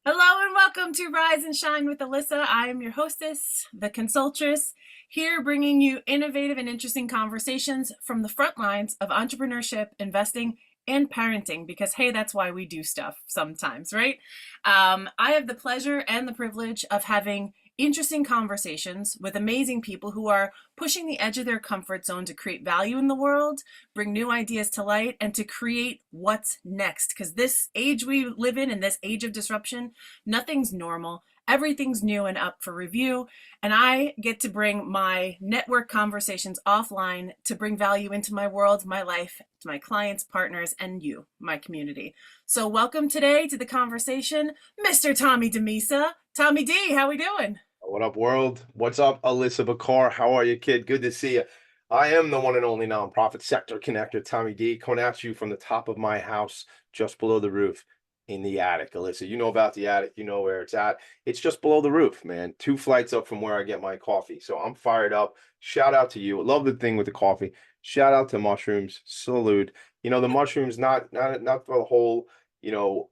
Hello and welcome to Rise and Shine with Alissa. I am your hostess, the consultress, here bringing you innovative and interesting conversations from the front lines of entrepreneurship, investing, and parenting. Because hey, that's why we do stuff sometimes, right? I have the pleasure and the privilege of having interesting conversations with amazing people who are pushing the edge of their comfort zone to create value in the world, bring new ideas to light, and to create what's next. Because this age we live in this age of disruption, nothing's normal. Everything's new and up for review. And I get to bring my network conversations offline to bring value into my world, my life, to my clients, partners, and you, my community. So welcome today to the conversation, Mr. Tommy DiMisa. Tommy D, how we doing? What up, world? What's up, Alyssa Bakar? How are you, kid? Good to see you. I am the one and only nonprofit sector connector, Tommy D, coming at you from the top of my house, just below the roof in the attic. Alyssa, you know about the attic. You know where it's at. It's just below the roof, man. 2 flights up from where I get my coffee. So I'm fired up. Shout out to you. Love the thing with the coffee. Shout out to mushrooms. Salute. The mushrooms, not for the whole, you know,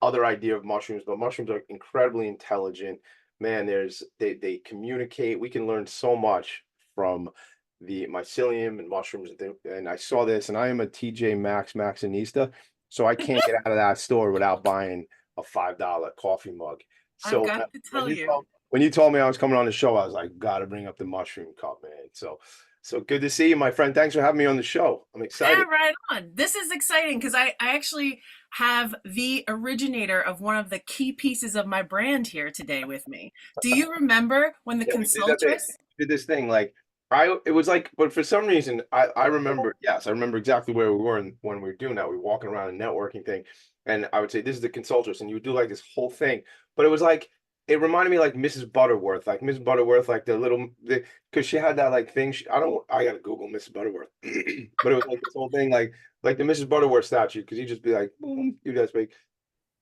other idea of mushrooms, but mushrooms are incredibly intelligent. Man, they communicate. We can learn so much from the mycelium and mushrooms and I saw this, and I am a TJ Maxx Maxinista, so I can't get out of that store without buying a $5 coffee mug. I've So got to when tell you you. told when you told me I was coming on the show, I was like, gotta bring up the mushroom cup, man. So good to see you, my friend. Thanks for having me on the show. I'm Yeah, excited. right on. This is exciting because I actually have the originator of one of the key pieces of my brand here today with me. Do you remember when the Yeah, we did that thing. consultress? We did this thing like it was like, but for some reason I remember, yes, I remember exactly where we were when we were doing that. We were walking around a networking thing, and I would say this is the consultants, and you would do like this whole thing, but it was like it reminded me like Mrs. Butterworth, like Mrs. Butterworth, like because she had that like thing. I gotta Google Mrs. Butterworth, but it was like this whole thing like the Mrs. Butterworth statue, because you just be like, boom, you guys speak.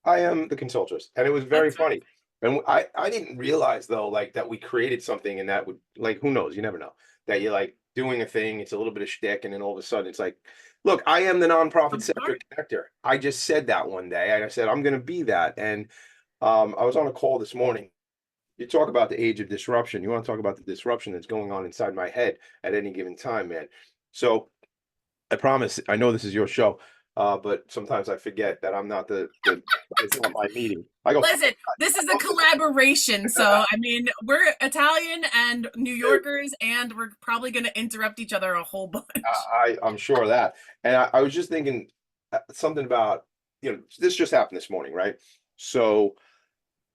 I am the consultress, and it was very That's funny. And I didn't realize though, like that we created something, and that would like who knows? You never know that you're like doing a thing. It's a little bit of shtick, and then all of a sudden it's like, look, I am the nonprofit I'm sector smart. connector. I just said that one day, and I said I'm going to be that. And I was on a call this morning. You talk about the age of disruption. You want to talk about the disruption that's going on inside my head at any given time, man. So I promise, I know this is your show, but sometimes I forget that I'm not it's not my meeting. I go, Listen, this is a collaboration. So, I mean, we're Italian and New dude, Yorkers, and we're probably going to interrupt each other a whole bunch. I'm sure of that. And I was just thinking something about, this just happened this morning, right? So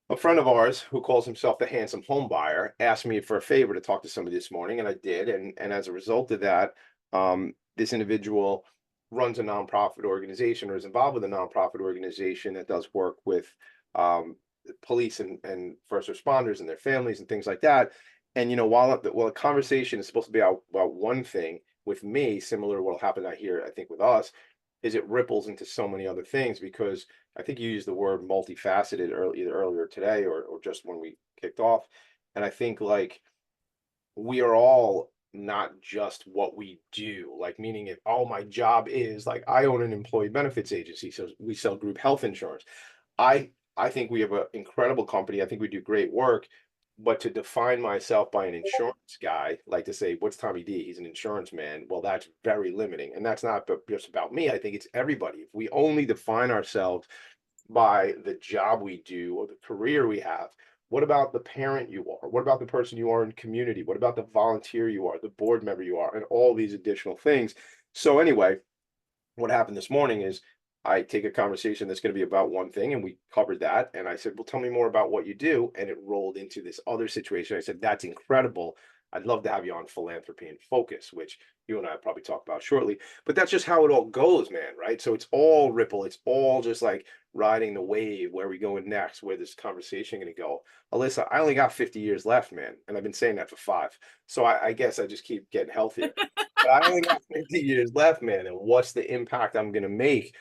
a friend of ours who calls himself the handsome home buyer asked me for a favor to talk to somebody this morning, and I did. And as a result of that, this individual runs a nonprofit organization, or is involved with a nonprofit organization that does work with police and first responders and their families and things like that. And while the conversation is supposed to be about one thing with me, similar to what happened out here, I think with us, is it ripples into so many other things, because I think you used the word multifaceted either earlier today or just when we kicked off. And I think like we are all not just what we do, like meaning if all my job is like I own an employee benefits agency, so we sell group health insurance. I think we have an incredible company. I think we do great work. But to define myself by an insurance guy, like to say, what's Tommy D? He's an insurance man. Well, that's very limiting. And that's not just about me. I think it's everybody. If we only define ourselves by the job we do or the career we have, what about the parent you are? What about the person you are in community? What about the volunteer you are, the board member you are, and all these additional things? So, anyway, what happened this morning is I take a conversation that's going to be about one thing, and we covered that. And I said, well, tell me more about what you do. And it rolled into this other situation. I said, that's incredible. I'd love to have you on philanthropy and focus, which you and I will probably talk about shortly. But that's just how it all goes, man, right? So it's all ripple. It's all just like riding the wave. Where are we going next? Where this conversation going to go? Alyssa, I only got 50 years left, man. And I've been saying that for 5. So I guess I just keep getting healthier. But I only got 50 years left, man. And what's the impact I'm going to make?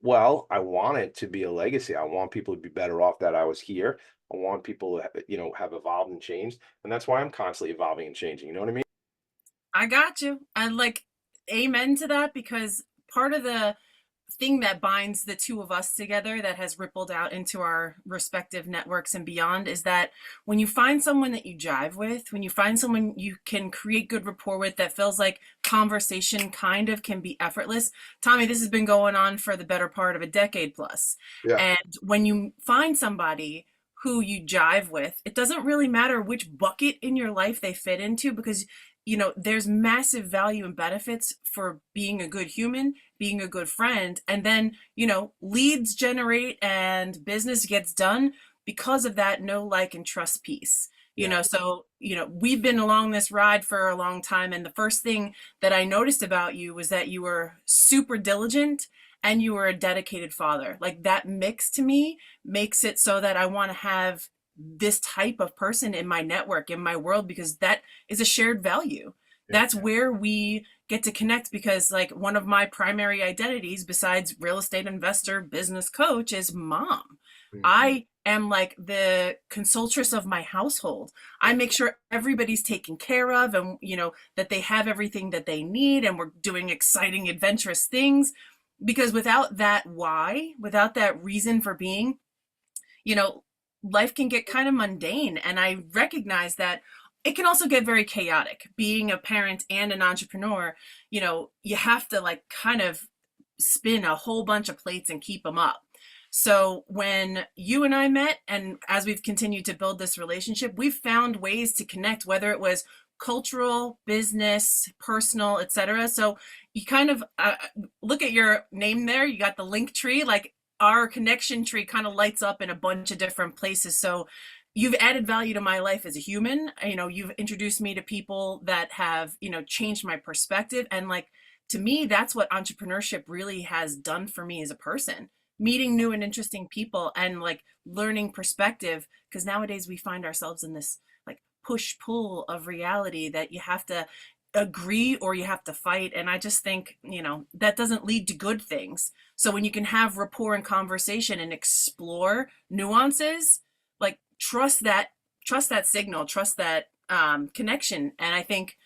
Well, I want it to be a legacy. I want people to be better off that I was here. I want people to, have evolved and changed. And that's why I'm constantly evolving and changing. You know what I mean? I got you. I like amen to that because part of the thing that binds the two of us together that has rippled out into our respective networks and beyond is that when you find someone that you jive with, when you find someone you can create good rapport with, that feels like conversation kind of can be effortless. Tommy, this has been going on for the better part of a decade plus. Yeah. And when you find somebody who you jive with, it doesn't really matter which bucket in your life they fit into, because there's massive value and benefits for being a good human, being a good friend, and then leads generate and business gets done because of that know, like, and trust piece. Yeah. So we've been along this ride for a long time, and the first thing that I noticed about you was that you were super diligent and you were a dedicated father. Like, that mix to me makes it so that I want to have this type of person in my network, in my world, because that is a shared value. Yeah. That's where we get to connect, because like one of my primary identities besides real estate investor, business coach, is mom. Mhm. I am like the consultress of my household. I make sure everybody's taken care of, and that they have everything that they need, and we're doing exciting adventurous things, because without that why, without that reason for being, you know, life can get kind of mundane. And I recognize that it can also get very chaotic. Being a parent and an entrepreneur, you have to like kind of spin a whole bunch of plates and keep them up. So when you and I met, and as we've continued to build this relationship, we've found ways to connect, whether it was cultural, business, personal, etc. So you kind of look at your name there. You got the link tree, like our connection tree kind of lights up in a bunch of different places. So you've added value to my life as a human. You've introduced me to people that have, changed my perspective. And like, to me, that's what entrepreneurship really has done for me as a person. Meeting new and interesting people and like learning perspective. Because nowadays we find ourselves in this like push pull of reality that you have to agree or you have to fight. And I just think, that doesn't lead to good things. So when you can have rapport and conversation and explore nuances, like trust that signal, trust that connection. And I think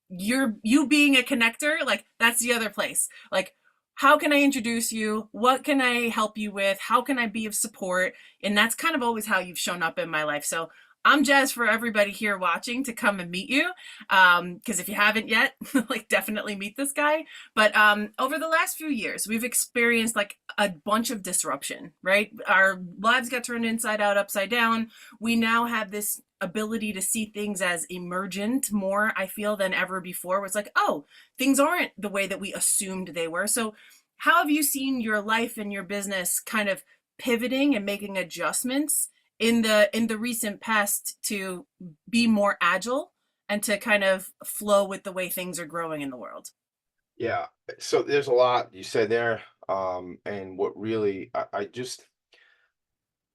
you being a connector, like that's the other place. Like, how can I introduce you? What can I help you with? How can I be of support? And that's kind of always how you've shown up in my life. So I'm jazzed for everybody here watching to come and meet you. Because if you haven't yet, like definitely meet this guy. But over the last few years, we've experienced like a bunch of disruption, right? Our lives got turned inside out, upside down. We now have this ability to see things as emergent more, I feel, than ever before. It's like, oh, things aren't the way that we assumed they were. So how have you seen your life and your business kind of pivoting and making adjustments in the recent past to be more agile and to kind of flow with the way things are growing in the world? Yeah. So there's a lot you said there. And what really, I just,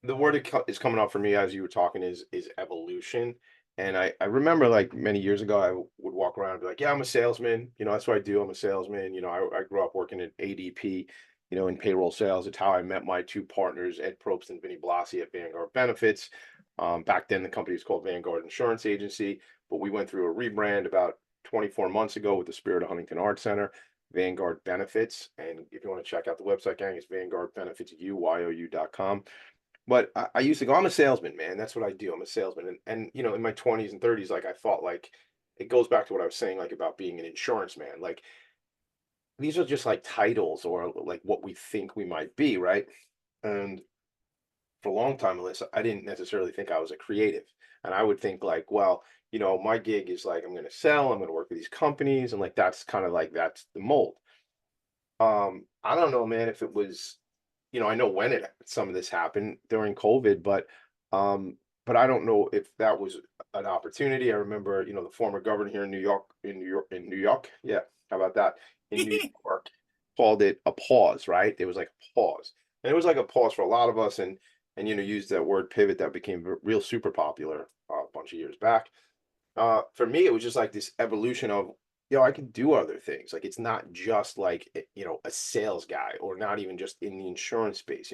the word is coming up for me as you were talking is evolution. And I remember like many years ago, I would walk around and be like, yeah, I'm a salesman. That's what I do. I'm a salesman. I grew up working at ADP, in payroll sales. It's how I met my two partners, Ed Probst and Vinny Blasi at Vanguard Benefits. Back then, the company was called Vanguard Insurance Agency, but we went through a rebrand about 24 months ago with the Spirit of Huntington Arts Center, Vanguard Benefits. And if you want to check out the website, gang, it's vanguardbenefitsyou.com. But I used to go, I'm a salesman, man. That's what I do. I'm a salesman. And in my 20s and 30s, like I thought like it goes back to what I was saying, like about being an insurance man. Like these are just like titles or like what we think we might be, right? And for a long time, Alyssa, I didn't necessarily think I was a creative. And I would think like, well, my gig is like I'm gonna sell, I'm gonna work with these companies, and like that's kind of like that's the mold. I don't know, man, if it was, I know when some of this happened during COVID, but I don't know if that was an opportunity. I remember, the former governor here in New York. Yeah, how about that? In New York, called it a pause, right? It was like a pause. And it was like a pause for a lot of us and used that word pivot that became real super popular a bunch of years back. For me, it was just like this evolution of, I can do other things. Like it's not just like, a sales guy or not even just in the insurance space.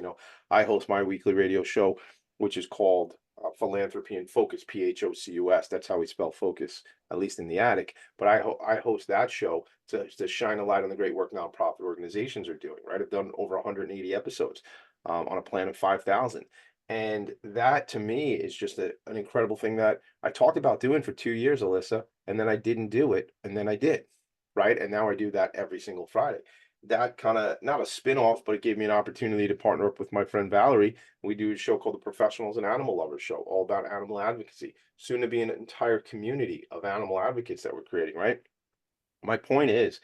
I host my weekly radio show, which is called philanthropy and focus, PHOCUS. That's how we spell focus, at least in the attic. But I host that show to shine a light on the great work nonprofit organizations are doing. Right, I've done over 180 episodes on a plan of 5,000. And that to me is just an incredible thing that I talked about doing for 2 years, Alissa, and then I didn't do it, and then I did, right? And now I do that every single Friday. That kind of not a spin-off, but it gave me an opportunity to partner up with my friend Valerie. We do a show called the Professionals and Animal Lovers Show, all about animal advocacy. Soon to be an entire community of animal advocates that we're creating, right? My point is,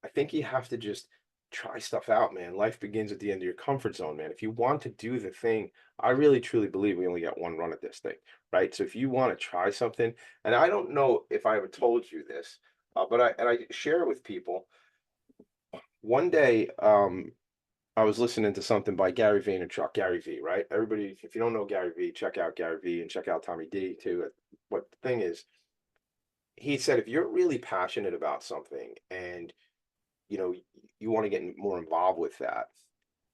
I think you have to just try stuff out, man. Life begins at the end of your comfort zone, man. If you want to do the thing, I really truly believe we only got one run at this thing, right? So if you want to try something, and I don't know if I ever told you this, but I share it with people. One day, I was listening to something by Gary Vaynerchuk, Gary V, right? Everybody, if you don't know Gary V, check out Gary V and check out Tommy D too. What the thing is, he said, if you're really passionate about something and you know you want to get more involved with that,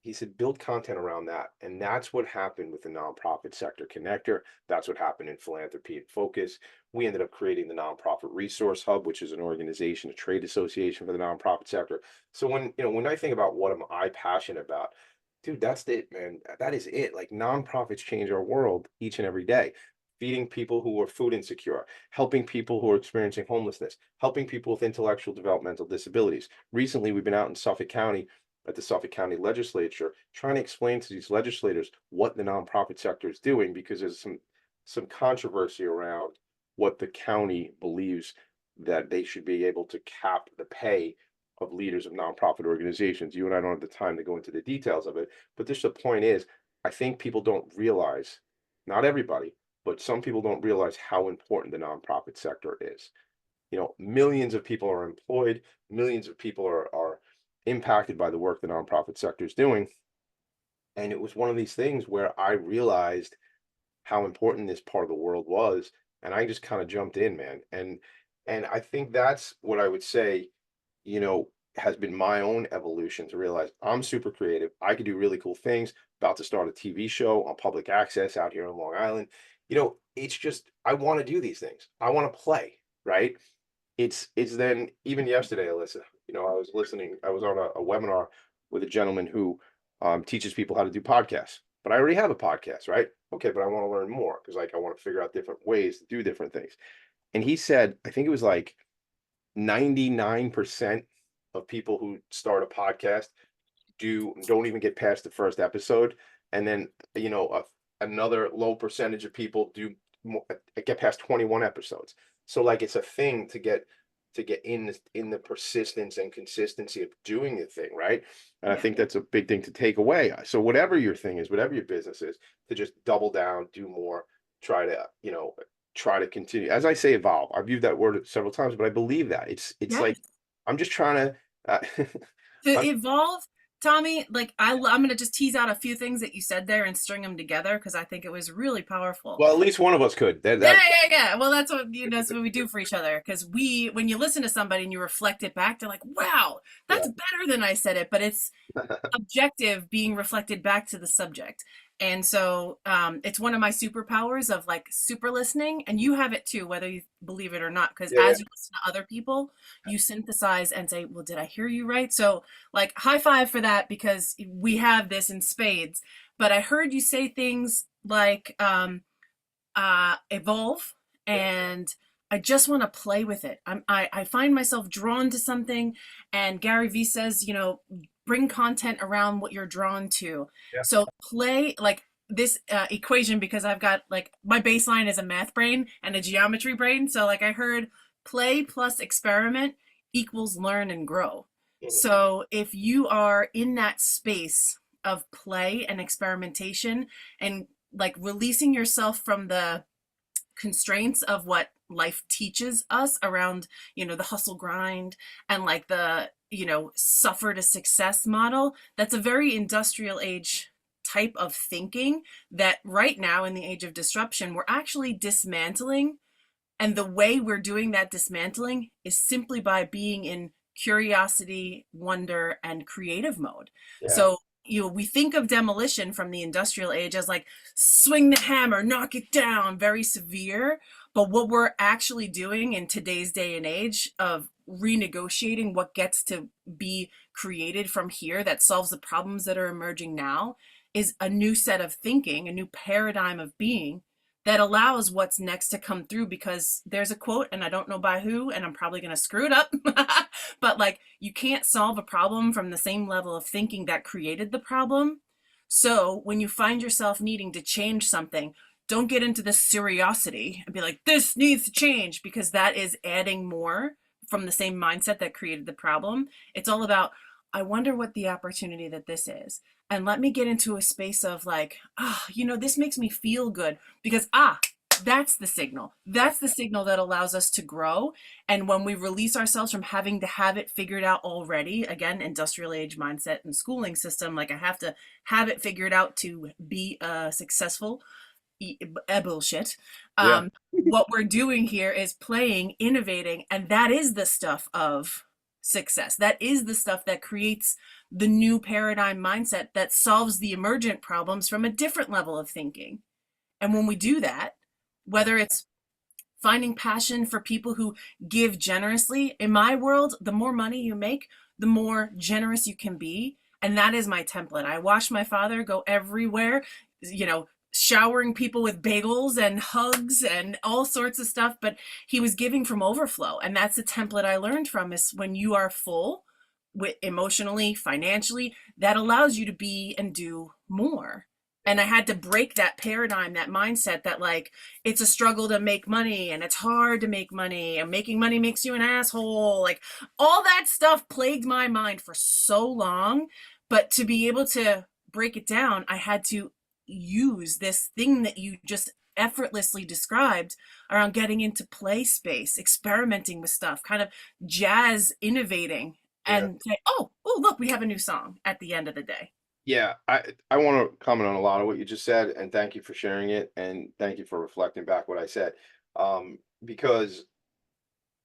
he said build content around that. And that's what happened with the nonprofit sector connector. That's what happened in philanthropy and focus. We ended up creating the Nonprofit Resource Hub, which is an organization, a trade association for the nonprofit sector. So when I think about what am I passionate about, dude, that's it, man. That is it. Like nonprofits change our world each and every day. Feeding people who are food insecure, helping people who are experiencing homelessness, helping people with intellectual developmental disabilities. Recently, we've been out in Suffolk County at the Suffolk County Legislature trying to explain to these legislators what the nonprofit sector is doing, because there's some controversy around what the county believes that they should be able to cap the pay of leaders of nonprofit organizations. You and I don't have the time to go into the details of it, but just the point is, I think people don't realize, not everybody, but some people don't realize how important the nonprofit sector is. Millions of people are employed, millions of people are impacted by the work the nonprofit sector is doing. And it was one of these things where I realized how important this part of the world was, and I just kind of jumped in, man. And I think that's what I would say, has been my own evolution to realize I'm super creative. I could do really cool things. About to start a TV show on public access out here on Long Island. It's just I want to do these things. I want to play, right? It's then even yesterday, Alissa, I was on a webinar with a gentleman who teaches people how to do podcasts. But I already have a podcast, right? Okay, but I want to learn more because I want to figure out different ways to do different things. And he said, I think it was like 99% of people who start a podcast don't even get past the first episode. And then, another low percentage of people get past 21 episodes. So like it's a thing to get in the persistence and consistency of doing the thing, right? And I think that's a big thing to take away. So whatever your thing is, whatever your business is, to just double down, do more, try to continue. As I say, evolve. I've used that word several times, but I believe that it's like I'm just trying to To evolve, Tommy, like I'm going to just tease out a few things that you said there and string them together because I think it was really powerful. Well, at least one of us could. Yeah. Well, that's what that's what we do for each other. Because when you listen to somebody and you reflect it back, they're like, "Wow, that's better than I said it." But it's objective being reflected back to the subject. And so it's one of my superpowers of like super listening, and you have it too, whether you believe it or not, because as you listen to other people, you synthesize and say, well, did I hear you right? So like high five for that, because we have this in spades. But I heard you say things like evolve, and I just want to play with it. I find myself drawn to something, and Gary Vee says, bring content around what you're drawn to. So play like this equation, because I've got like my baseline is a math brain and a geometry brain. So like I heard play plus experiment equals learn and grow. So if you are in that space of play and experimentation and like releasing yourself from the constraints of what life teaches us around, the hustle grind and like the, suffer to success model, that's a very industrial age type of thinking that right now in the age of disruption, we're actually dismantling. And the way we're doing that dismantling is simply by being in curiosity, wonder, and creative mode. So, we think of demolition from the industrial age as like swing the hammer, knock it down, very severe. But what we're actually doing in today's day and age of renegotiating what gets to be created from here that solves the problems that are emerging now is a new set of thinking, a new paradigm of being that allows what's next to come through. Because there's a quote, and I don't know by who, and I'm probably going to screw it up, but like, you can't solve a problem from the same level of thinking that created the problem. So when you find yourself needing to change something, don't get into the curiosity and be like, this needs to change, because that is adding more from the same mindset that created the problem. It's all about, I wonder what the opportunity that this is. And let me get into a space of like, this makes me feel good, because, that's the signal. That's the signal that allows us to grow. And when we release ourselves from having to have it figured out already, again, industrial age mindset and schooling system, like I have to have it figured out to be successful, bullshit. Yeah. What we're doing here is playing, innovating, and that is the stuff of success. That is the stuff that creates the new paradigm mindset that solves the emergent problems from a different level of thinking. And when we do that, whether it's finding passion for people who give generously, in my world, the more money you make, the more generous you can be. And that is my template. I watched my father go everywhere, showering people with bagels and hugs and all sorts of stuff, but he was giving from overflow. And that's the template I learned from, is when you are full, with emotionally, financially, that allows you to be and do more. And I had to break that paradigm, that mindset that like, it's a struggle to make money and it's hard to make money and making money makes you an asshole. Like, all that stuff plagued my mind for so long. But to be able to break it down, I had to use this thing that you just effortlessly described around getting into play space, experimenting with stuff, kind of jazz innovating, Yeah. and say, oh, look, we have a new song at the end of the day. Yeah, I want to comment on a lot of what you just said, and thank you for sharing it, and thank you for reflecting back what I said. Because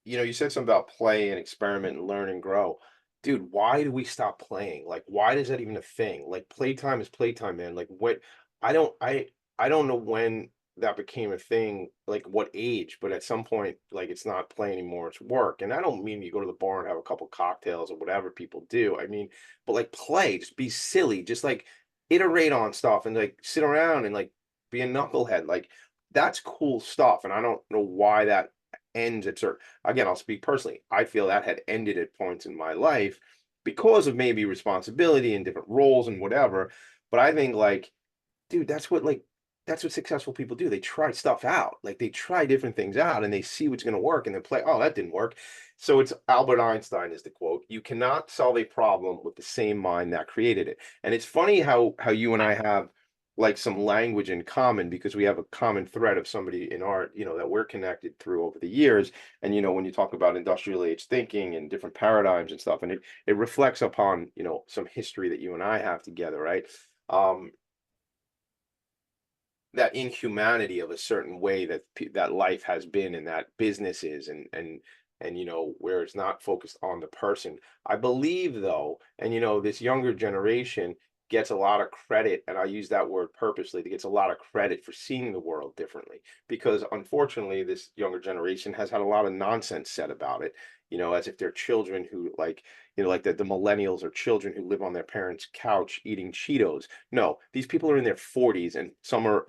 you said something about play and experiment and learn and grow. Dude, why do we stop playing? Like, why is that even a thing? Like, playtime is playtime, man. Like, what? I don't, I, I don't know when that became a thing, like what age, but at some point, like, it's not play anymore, it's work. And I don't mean you go to the bar and have a couple cocktails or whatever people do. I mean, but like play, just be silly, just like iterate on stuff and like sit around and like be a knucklehead. Like, that's cool stuff. And I don't know why that ends at certain, again, I'll speak personally. I feel that had ended at points in my life because of maybe responsibility and different roles and whatever. But I think like, dude, that's what successful people do. They try stuff out. Like they try different things out and they see what's going to work and then play, oh, that didn't work. So it's Albert Einstein is the quote. You cannot solve a problem with the same mind that created it. And it's funny how you and I have like some language in common because we have a common thread of somebody in art, that we're connected through over the years. And when you talk about industrial age thinking and different paradigms and stuff, and it reflects upon, some history that you and I have together, right? Um, that inhumanity of a certain way that life has been and that business is and where it's not focused on the person. I believe though, and this younger generation gets a lot of credit, and I use that word purposely, it gets a lot of credit for seeing the world differently, because unfortunately this younger generation has had a lot of nonsense said about it, as if they're children who like, like the millennials are children who live on their parents' couch eating Cheetos. No, these people are in their 40s and some are,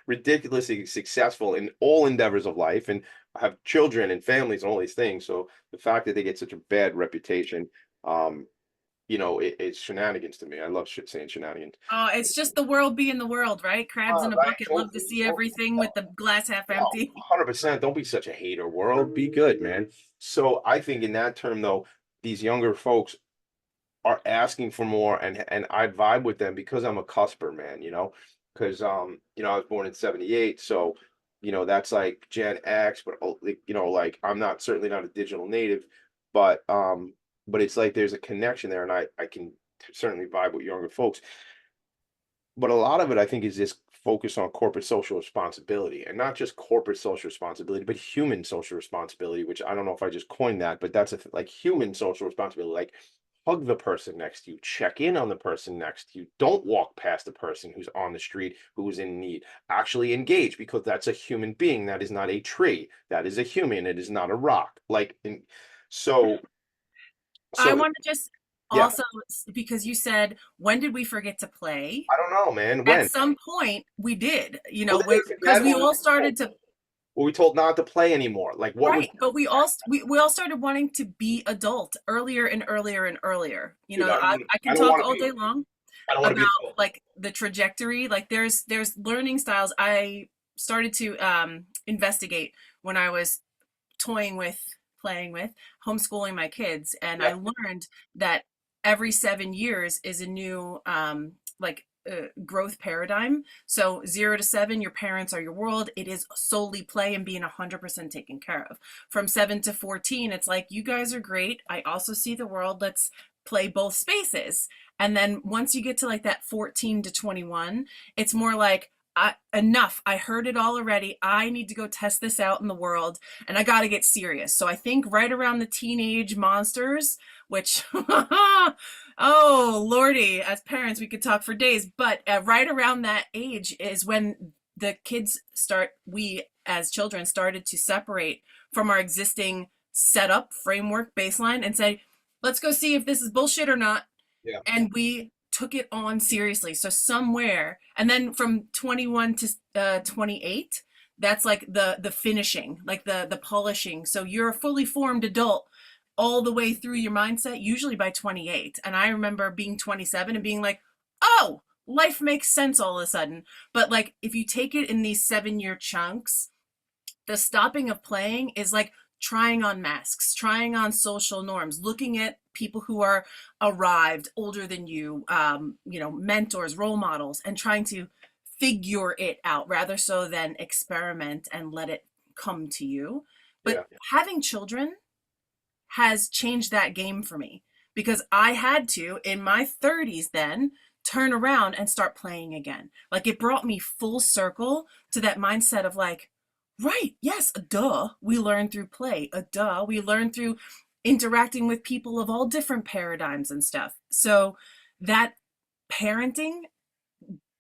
ridiculously successful in all endeavors of life and have children and families and all these things. So the fact that they get such a bad reputation, it's shenanigans to me. I love shit saying shenanigans. It's just the world being the world, right? Crabs in a Right, bucket love to totally, see totally. everything with the glass half No, empty. 100%. Don't be such a hater, world. Be good, man. So I think in that term, though, these younger folks are asking for more, and I vibe with them because I'm a cusper, man. Because I was born in '78, so that's like Gen X, but like, like I'm not certainly not a digital native, but it's like there's a connection there, and I can certainly vibe with younger folks. But a lot of it, I think, is this focus on corporate social responsibility, and not just corporate social responsibility, but human social responsibility, which I don't know if I just coined that, but that's like human social responsibility, like hug the person next to you, check in on the person next to you. Don't walk past the person who's on the street who is in need. Actually engage, because that's a human being. That is not a tree. That is a human. It is not a rock. So I so want to just yeah, also, because you said, when did we forget to play? I don't know, man. At When? some point, we did, Well, then they because forget, we all started to, were we told not to play anymore? Like what would right, but we all started wanting to be adult earlier and earlier and earlier. dude, I I can don't talk want to all be day long I don't want to about be an adult. like the trajectory. Like there's learning styles I started to investigate when I was toying with, playing with, homeschooling my kids, and I Yeah, learned that every 7 years is a new growth paradigm. So 0 to 7, your parents are your world. It is solely play and being 100% taken care of. From 7 to 14, it's like, you guys are great. I also see the world. Let's play both spaces. And then once you get to like that 14 to 21, it's more like, enough. I heard it all already. I need to go test this out in the world, and I got to get serious. So I think right around the teenage monsters, which, oh, Lordy, as parents, we could talk for days, but right around that age is when the kids start, we as children started to separate from our existing setup, framework, baseline, and say, let's go see if this is bullshit or not. yeah, And we took it on seriously. So somewhere, and then from 21 to 28, that's like the finishing, like the polishing. So you're a fully formed adult all the way through your mindset, usually by 28. And I remember being 27 and being like, oh, life makes sense all of a sudden. But like, if you take it in these 7 year chunks, the stopping of playing is like trying on masks, trying on social norms, looking at people who are arrived older than you, mentors, role models, and trying to figure it out rather so than experiment and let it come to you. But yeah, having children has changed that game for me, because I had to, in my 30s, then turn around and start playing again. Like, it brought me full circle to that mindset of like, right, yes, duh, we learn through play. Duh, we learn through interacting with people of all different paradigms and stuff. So that parenting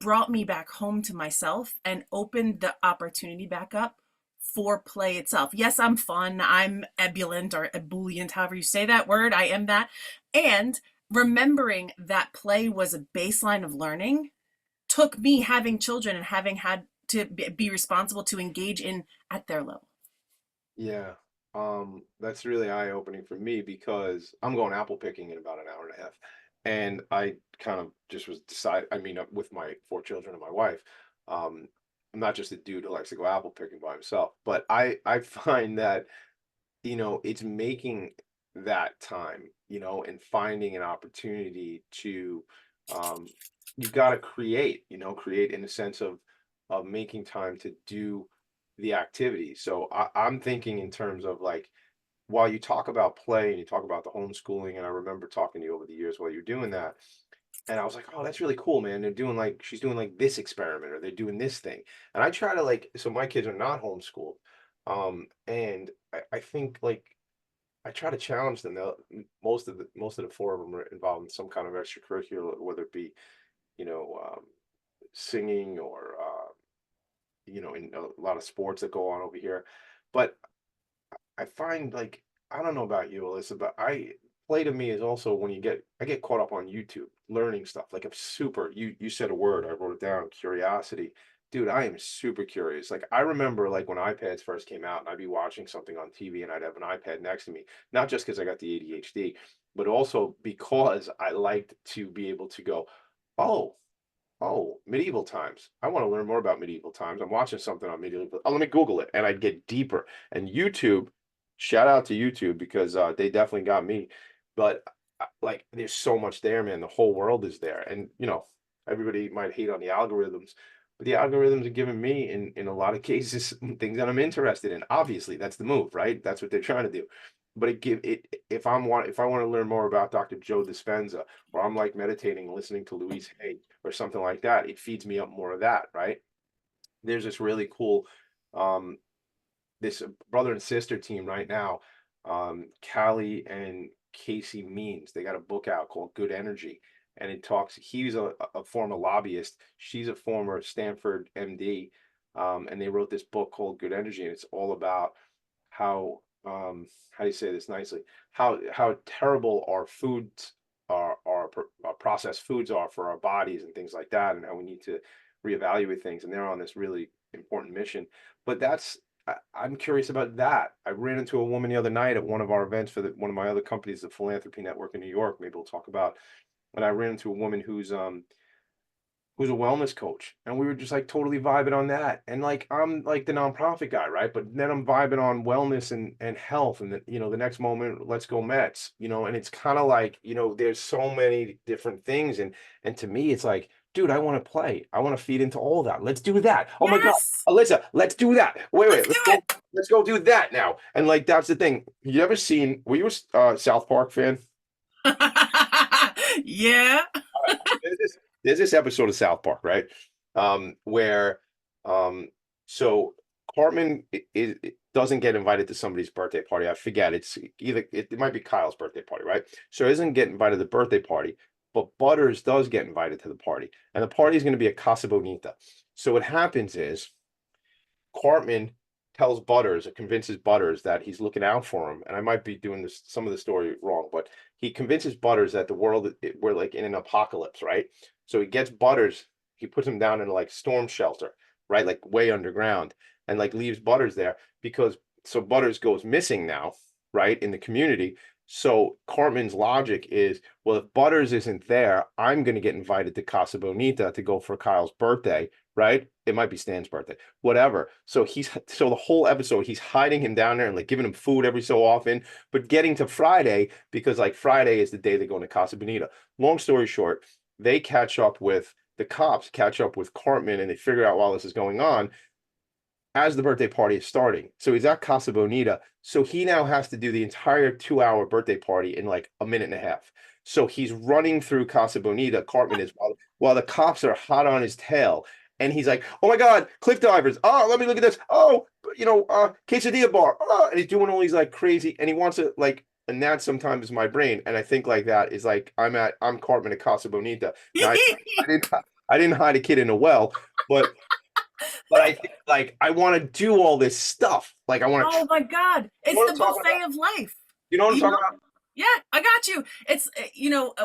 brought me back home to myself and opened the opportunity back up for play itself. Yes, I'm fun. I'm ebullient or ebullient, however you say that word. I am that. And remembering that play was a baseline of learning took me having children and having had to be responsible to engage in at their level. yeah. That's really eye-opening for me because I'm going apple picking in about an hour and a half. And I kind of just was with my 4 children and my wife, um, I'm not just a dude who likes to go apple picking by himself, but I find that, it's making that time, and finding an opportunity to, um, you've got to create in the sense of making time to do the activity. So I'm thinking in terms of like, while you talk about play and you talk about the homeschooling, and I remember talking to you over the years while you're doing that, and I was like, oh, that's really cool, man. She's doing like this experiment, or they're doing this thing. And I try to so my kids are not homeschooled. And I think like I try to challenge them. Most of the four of them are involved in some kind of extracurricular, whether it be, you know, um, singing or, in a lot of sports that go on over here. But I find like, I don't know about you, Alyssa, but play to me is also when I get caught up on YouTube learning stuff. Like I'm super, you said a word, I wrote it down, curiosity. Dude, I am super curious. Like I remember like when iPads first came out and I'd be watching something on TV and I'd have an iPad next to me, not just because I got the ADHD, but also because I liked to be able to go, oh, oh, medieval times. I want to learn more about medieval times. I'm watching something on medieval. Oh, let me Google it, and I'd get deeper. And YouTube, shout out to YouTube because they definitely got me. But like, there's so much there, man. The whole world is there, and everybody might hate on the algorithms, but the algorithms are giving me, in a lot of cases, things that I'm interested in. Obviously, that's the move, right? That's what they're trying to do. But if I want to learn more about Dr. Joe Dispenza, or I'm like meditating, listening to Louise Hay or something like that, it feeds me up more of that, right? There's this really cool, this brother and sister team right now, Callie and Casey Means. They got a book out called Good Energy, and it talks. He's a former lobbyist. She's a former Stanford MD, and they wrote this book called Good Energy, and it's all about how do you say this nicely? How terrible our foods our processed foods are for our bodies and things like that, and how we need to reevaluate things. And they're on this really important mission. But I'm curious about that. I ran into a woman the other night at one of our events for one of my other companies, the Philanthropy Network in New York. Maybe we'll talk about. And I ran into a woman who's a wellness coach, and we were just like totally vibing on that. And like I'm like the nonprofit guy, right? But then I'm vibing on wellness and health, and the next moment, let's go Mets, and it's kind of like, there's so many different things, and to me it's like, dude, I want to play, I want to feed into all that. Let's do that. Oh my God, Yes. Alissa, let's do that. Wait, Let's do it. let's go do that now. And like that's the thing. Were you a South Park fan? Yeah. There's this episode of South Park, right? Where so Cartman doesn't get invited to somebody's birthday party. I forget. It might be Kyle's birthday party, right? So he doesn't get invited to the birthday party, but Butters does get invited to the party. And the party is going to be at Casa Bonita. So what happens is Cartman tells Butters, or convinces Butters, that he's looking out for him. And I might be doing some of the story wrong, but he convinces Butters that the world, we're like in an apocalypse, right? So he gets Butters, he puts him down in like storm shelter, right? Like way underground, and like leaves Butters there so Butters goes missing now, right? In the community. So Cartman's logic is, well, if Butters isn't there, I'm going to get invited to Casa Bonita to go for Kyle's birthday, right? It might be Stan's birthday, whatever. So the whole episode, he's hiding him down there and like giving him food every so often, but getting to Friday, because like Friday is the day they go into Casa Bonita. Long story short, the cops catch up with Cartman, and they figure out while this is going on, as the birthday party is starting. So he's at Casa Bonita. So he now has to do the entire 2-hour birthday party in like a minute and a half. So he's running through Casa Bonita, Cartman is, while the cops are hot on his tail. And he's like, oh my God, cliff divers. Oh, let me look at this. Oh, quesadilla bar. Oh, and he's doing all these like crazy, and he wants to like, and that sometimes is my brain. And I think like that is like, I'm Cartman at Casa Bonita. Now, I didn't hide a kid in a well, but I think like I want to do all this stuff. Like I want to. Oh my God. It's the buffet of life. You know what I'm talking about? Yeah, I got you. It's,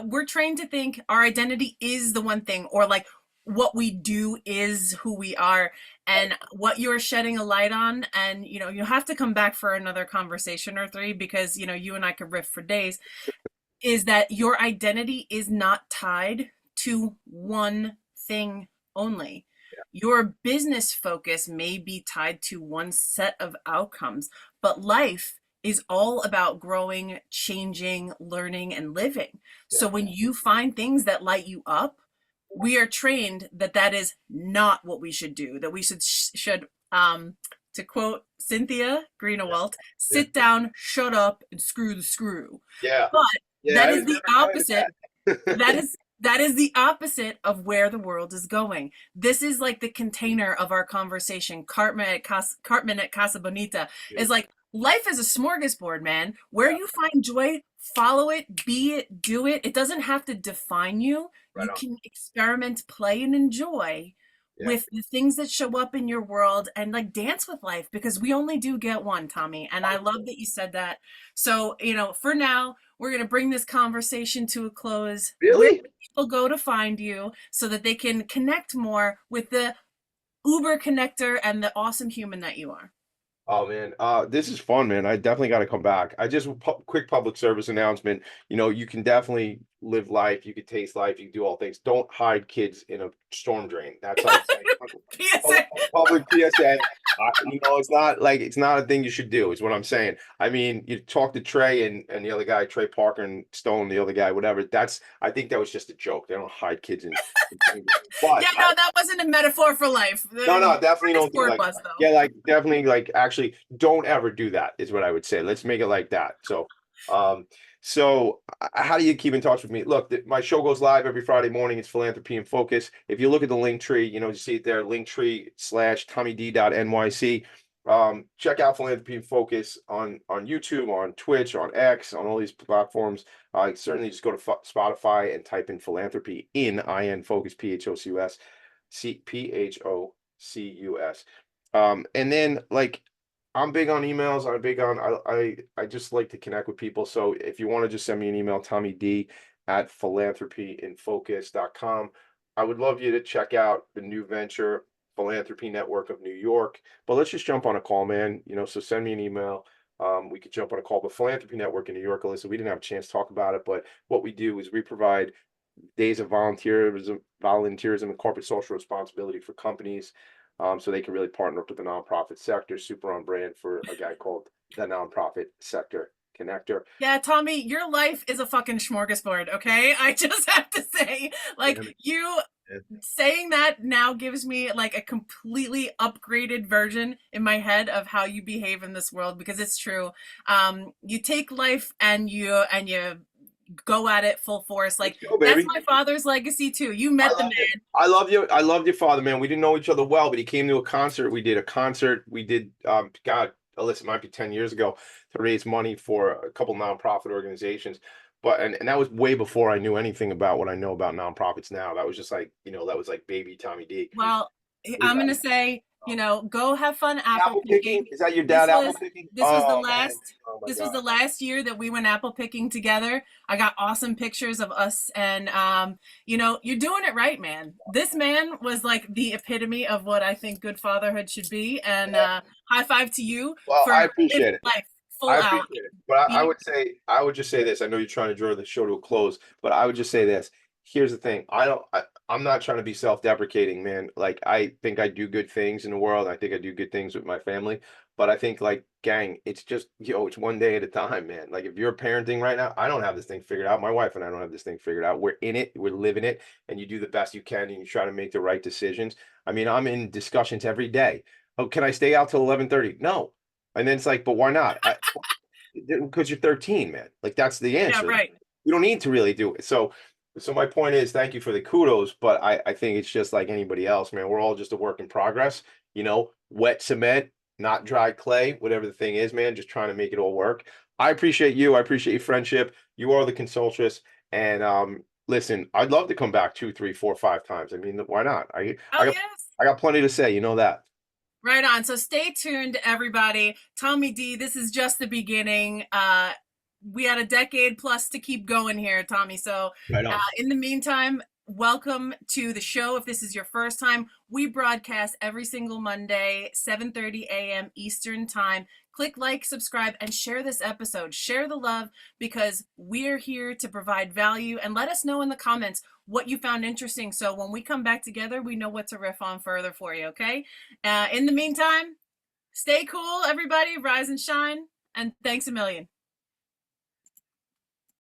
we're trained to think our identity is the one thing, or like what we do is who we are. And what you're shedding a light on, and you have to come back for another conversation or three, because you and I could riff for days, is that your identity is not tied to one thing only. Your business focus may be tied to one set of outcomes, but life is all about growing, changing, learning, and living. So when you find things that light you up, we are trained that is not what we should do, that we should to quote Cynthia Greenawalt, sit down, shut up, and screw the screw. Yeah. But that is the opposite. That is the opposite of where the world is going. This is like the container of our conversation. Cartman at Casa Bonita is like, life is a smorgasbord, man. Where you find joy, follow it, be it, do it. It doesn't have to define you. You can experiment, play, and enjoy with the things that show up in your world, and like dance with life, because we only do get one, Tommy. And I love that you said that. So, for now, we're going to bring this conversation to a close. Really? Where can people go to find you so that they can connect more with the Uber connector and the awesome human that you are? Oh man, this is fun, man. I definitely got to come back. Quick public service announcement. You can definitely live life. You can taste life. You can do all things. Don't hide kids in a storm drain. That's all I'm saying. PSA. Public PSA. It's not a thing you should do, is what I'm saying. I mean, you talk to Trey and the other guy, Trey Parker, and Stone, the other guy, whatever. I think that was just a joke. They don't hide kids in. That wasn't a metaphor for life. No, definitely don't do like, actually don't ever do that, is what I would say. Let's make it like that. So, how do you keep in touch with me? Look, my show goes live every Friday morning. It's Philanthropy in Focus. If you look at the link tree, you see it there, linktree/TommyD.nyc. Check out Philanthropy in Focus on YouTube, on Twitch, on X, on all these platforms. Certainly just go to Spotify and type in philanthropy in focus PHOCUS PHOCUS. And then like I'm big on emails. I'm big on I just like to connect with people. So if you want to just send me an email, Tommy D at philanthropyinfocus.com. I would love you to check out the new venture, Philanthropy Network of New York. But let's just jump on a call, man. So send me an email. We could jump on a call. But Philanthropy Network in New York, Alyssa, we didn't have a chance to talk about it, but what we do is we provide days of volunteerism and corporate social responsibility for companies, so they can really partner up with the nonprofit sector. Super on brand for a guy called the Nonprofit Sector Connector. Yeah, Tommy, your life is a fucking smorgasbord, okay? I just have to say, like, you saying that now gives me like a completely upgraded version in my head of how you behave in this world, because it's true. You take life and you go at it full force. Like, that's my father's legacy too. You met the man. I love you. I loved your father, man. We didn't know each other well, but he came to a concert. We did a concert. We did, God, Alyssa, it might be 10 years ago, to raise money for a couple nonprofit organizations. But and that was way before I knew anything about what I know about nonprofits now. That was just like, that was like baby Tommy D. Well, I'm gonna say, go have fun apple picking. Is that your dad apple picking? This was the last. This was the last year that we went apple picking together. I got awesome pictures of us, and you're doing it right, man. This man was like the epitome of what I think good fatherhood should be, and high five to you. Well, I appreciate it. Life full I out. appreciate it. But I would just say this. I know you're trying to draw the show to a close, but I would just say this. Here's the thing. I'm not trying to be self-deprecating, man. Like, I think I do good things in the world. I think I do good things with my family. But I think, like, gang, it's just, it's one day at a time, man. Like, if you're parenting right now, I don't have this thing figured out. My wife and I don't have this thing figured out. We're in it, we're living it, and you do the best you can and you try to make the right decisions. I mean, I'm in discussions every day. Oh, can I stay out till 11:30? No. And then it's like, but why not? Because you're 13, man. Like, that's the answer. Yeah, right. You don't need to really do it. So my point is, thank you for the kudos, but I think it's just like anybody else, man. We're all just a work in progress, wet cement, not dry clay, whatever the thing is, man, just trying to make it all work. I appreciate you. I appreciate your friendship. You are the consultress. And listen, I'd love to come back 2, 3, 4, 5 times. I mean, why not? I got plenty to say, that. Right on. So stay tuned, everybody. Tommy D, this is just the beginning. We had a decade plus to keep going here, Tommy. So in the meantime, welcome to the show. If this is your first time, we broadcast every single Monday, 7:30 a.m. Eastern time. Click like, subscribe, and share this episode. Share the love, because we're here to provide value. And let us know in the comments what you found interesting, so when we come back together, we know what to riff on further for you, okay? In the meantime, stay cool, everybody. Rise and shine. And thanks a million.